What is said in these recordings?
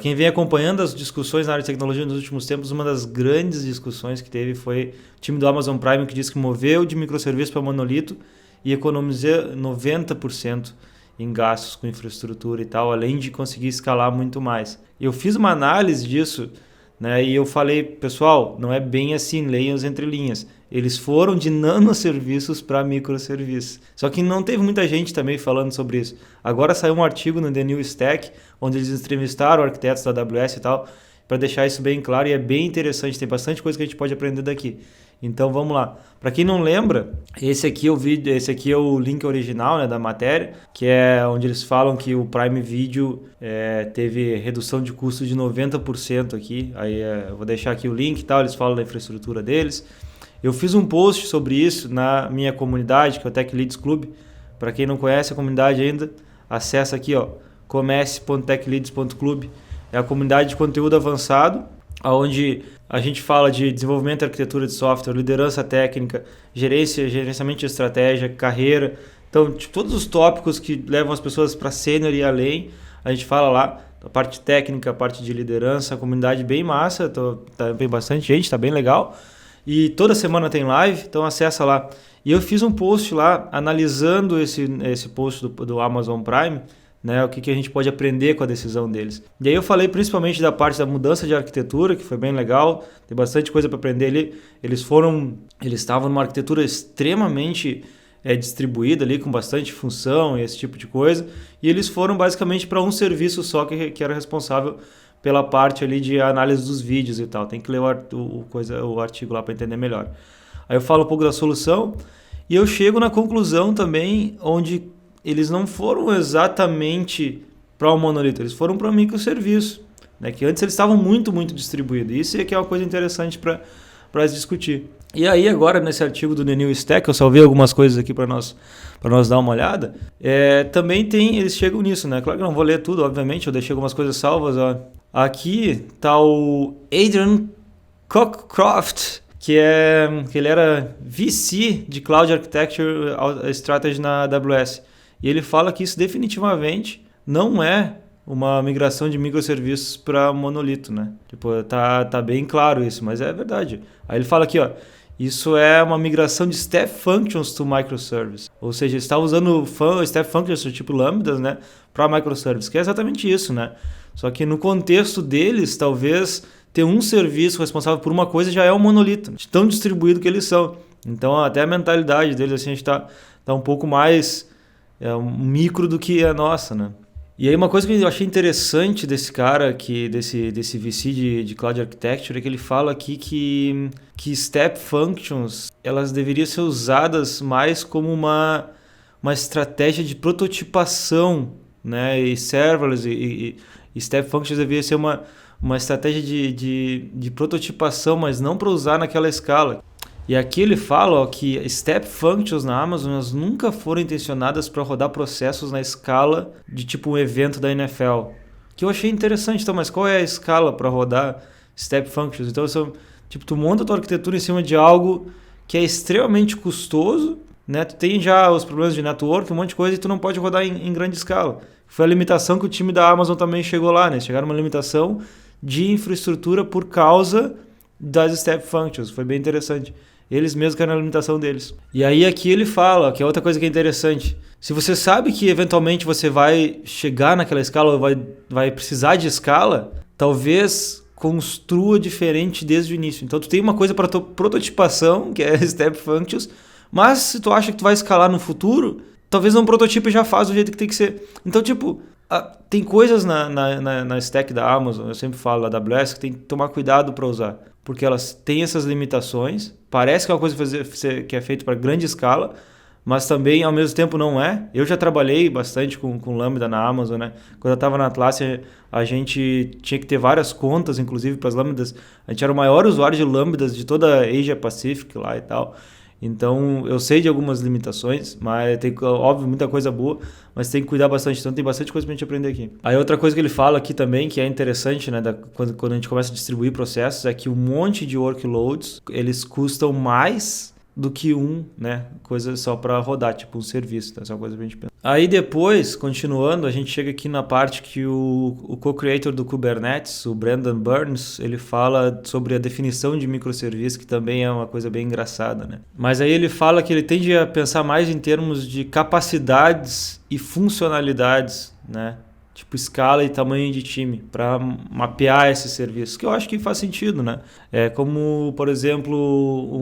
quem vem acompanhando as discussões na área de tecnologia nos últimos tempos, uma das grandes discussões que teve foi o time do Amazon Prime que disse que moveu de microserviço para monolito e economizou 90% em gastos com infraestrutura e tal, além de conseguir escalar muito mais. Eu fiz uma análise disso, né, e eu falei, pessoal, não é bem assim, leiam as entrelinhas. Eles foram de nanoserviços para microserviços. Só que não teve muita gente também falando sobre isso. Agora saiu um artigo no The New Stack, onde eles entrevistaram arquitetos da AWS e tal, para deixar isso bem claro, e é bem interessante, tem bastante coisa que a gente pode aprender daqui. Então vamos lá. Para quem não lembra, esse aqui é o link original, né, da matéria, que é onde eles falam que o Prime Video teve redução de custo de 90% aqui. Aí eu vou deixar aqui o link e tal, eles falam da infraestrutura deles. Eu fiz um post sobre isso na minha comunidade, que é o Tech Leads Club. Para quem não conhece a comunidade ainda, acessa aqui, ó, comece.techleads.club. É a comunidade de conteúdo avançado, onde a gente fala de desenvolvimento e arquitetura de software, liderança técnica, gerenciamento de estratégia, carreira. Então, todos os tópicos que levam as pessoas para sênior e além, a gente fala lá. A parte técnica, a parte de liderança, a comunidade bem massa, tem bastante gente, tá bem legal. E toda semana tem live, então acessa lá. E eu fiz um post lá analisando esse post do Amazon Prime, né, o que a gente pode aprender com a decisão deles. E aí eu falei principalmente da parte da mudança de arquitetura, que foi bem legal, tem bastante coisa para aprender ali. Eles estavam numa arquitetura extremamente distribuída ali, com bastante função e esse tipo de coisa, e eles foram basicamente para um serviço só que era responsável pela parte ali de análise dos vídeos e tal. Tem que ler o artigo lá para entender melhor. Aí eu falo um pouco da solução e eu chego na conclusão também onde eles não foram exatamente para um monolito, eles foram para um microserviço, né? Que antes eles estavam muito, muito distribuídos. Isso é que é uma coisa interessante para discutir. E aí agora nesse artigo do The New Stack, eu salvei algumas coisas aqui para nós dar uma olhada, também eles chegam nisso, né? Claro que eu não vou ler tudo, obviamente, eu deixei algumas coisas salvas, ó. Aqui está o Adrian Cockcroft, que ele era VC de Cloud Architecture Strategy na AWS. E ele fala que isso definitivamente não é uma migração de microserviços para monolito, né? Tipo, tá bem claro isso, mas é verdade. Aí ele fala aqui, ó, isso é uma migração de Step Functions to Microservice. Ou seja, ele está usando Step Functions, tipo lambdas, né, para microservice, que é exatamente isso, né? Só que no contexto deles, talvez ter um serviço responsável por uma coisa já é um monolito, de tão distribuído que eles são. Então, até a mentalidade deles, assim, a gente tá um pouco mais um micro do que a nossa, né? E aí uma coisa que eu achei interessante desse cara, desse VC de Cloud Architecture, é que ele fala aqui que Step Functions, elas deveriam ser usadas mais como uma estratégia de prototipação, né? E serverless e Step Functions deveria ser uma estratégia de prototipação, mas não para usar naquela escala. E aqui ele fala que Step Functions na Amazon nunca foram intencionadas para rodar processos na escala de tipo um evento da NFL. Que eu achei interessante, então, mas qual é a escala para rodar Step Functions? Então, tu monta a tua arquitetura em cima de algo que é extremamente custoso, né? Tu tem já os problemas de network, um monte de coisa, e tu não pode rodar em grande escala. Foi a limitação que o time da Amazon também chegou lá, né? Chegaram a uma limitação de infraestrutura por causa das Step Functions. Foi bem interessante. Eles mesmos querem a limitação deles. E aí aqui ele fala, que é outra coisa que é interessante. Se você sabe que eventualmente você vai chegar naquela escala ou vai precisar de escala, talvez construa diferente desde o início. Então tu tem uma coisa para tua prototipação, que é Step Functions, mas se tu acha que tu vai escalar no futuro, talvez um prototipo já faz do jeito que tem que ser. Então, tipo, tem coisas na stack da Amazon, eu sempre falo da AWS, que tem que tomar cuidado para usar. Porque elas têm essas limitações, parece que é uma coisa que é feita para grande escala, mas também ao mesmo tempo não é. Eu já trabalhei bastante com Lambda na Amazon, né? Quando eu estava na Atlassian, a gente tinha que ter várias contas, inclusive para as Lambdas. A gente era o maior usuário de Lambdas de toda a Asia Pacific lá e tal. Então, eu sei de algumas limitações, mas tem, óbvio, muita coisa boa, mas tem que cuidar bastante. Então, tem bastante coisa pra gente aprender aqui. Aí, outra coisa que ele fala aqui também, que é interessante, né, quando a gente começa a distribuir processos, é que um monte de workloads, eles custam mais do que um, né, coisa só para rodar, tipo um serviço, tá? Essa é uma coisa pra gente pensar. Aí depois, continuando, a gente chega aqui na parte que o co-creator do Kubernetes, o Brandon Burns, ele fala sobre a definição de microserviço, que também é uma coisa bem engraçada, né? Mas aí ele fala que ele tende a pensar mais em termos de capacidades e funcionalidades, né? Tipo escala e tamanho de time, para mapear esses serviços, que eu acho que faz sentido, né? É como, por exemplo,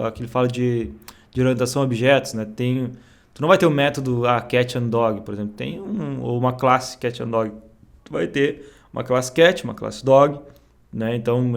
aqui ele fala de orientação a objetos, né? Tu não vai ter um método cat and dog, por exemplo, ou uma classe cat and dog. Tu vai ter uma classe cat, uma classe dog, né? Então,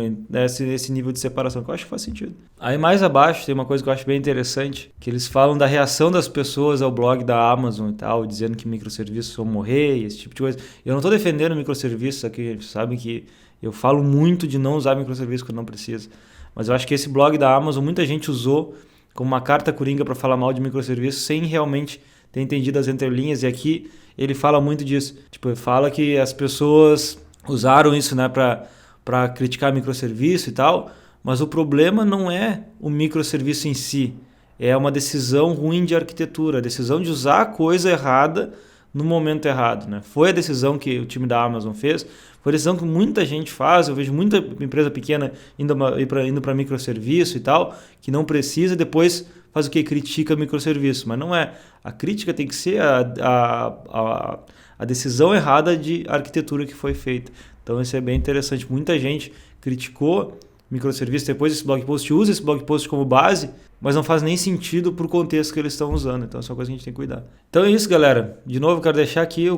esse nível de separação que eu acho que faz sentido. Aí mais abaixo tem uma coisa que eu acho bem interessante, que eles falam da reação das pessoas ao blog da Amazon e tal, dizendo que microserviços vão morrer e esse tipo de coisa. Eu não estou defendendo microserviços aqui, sabem que eu falo muito de não usar microserviços quando não precisa. Mas eu acho que esse blog da Amazon, muita gente usou como uma carta coringa para falar mal de microserviços sem realmente ter entendido as entrelinhas. E aqui ele fala muito disso. Tipo, ele fala que as pessoas usaram isso, né, para criticar microserviço e tal, mas o problema não é o microserviço em si, é uma decisão ruim de arquitetura, a decisão de usar a coisa errada no momento errado, né? Foi a decisão que o time da Amazon fez, foi a decisão que muita gente faz, eu vejo muita empresa pequena indo para microserviço e tal, que não precisa, depois faz o que? Critica microserviço, mas não é. A crítica tem que ser a decisão errada de arquitetura que foi feita. Então isso é bem interessante. Muita gente criticou microserviços depois desse blog post, usa esse blog post como base, mas não faz nem sentido para o contexto que eles estão usando. Então essa é uma coisa que a gente tem que cuidar. Então é isso, galera. De novo, quero deixar aqui o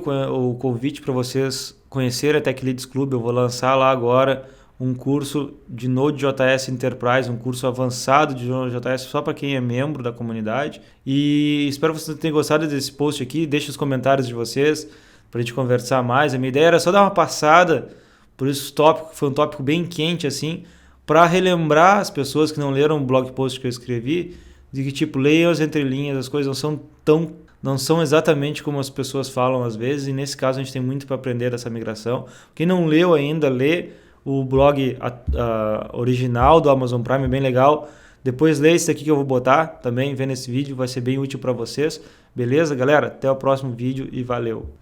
convite para vocês conhecerem a Tech Leads Club. Eu vou lançar lá agora um curso de Node.js Enterprise, um curso avançado de Node.js só para quem é membro da comunidade. E espero que vocês tenham gostado desse post aqui. Deixe os comentários de vocês para a gente conversar mais. A minha ideia era só dar uma passada por esse tópico, que foi um tópico bem quente, assim, para relembrar as pessoas que não leram o blog post que eu escrevi, de que, tipo, leiam as entrelinhas, as coisas não são exatamente como as pessoas falam às vezes, e nesse caso a gente tem muito para aprender dessa migração. Quem não leu ainda, lê o blog original do Amazon Prime, é bem legal. Depois lê esse aqui que eu vou botar também, vendo esse vídeo, vai ser bem útil para vocês. Beleza, galera? Até o próximo vídeo e valeu!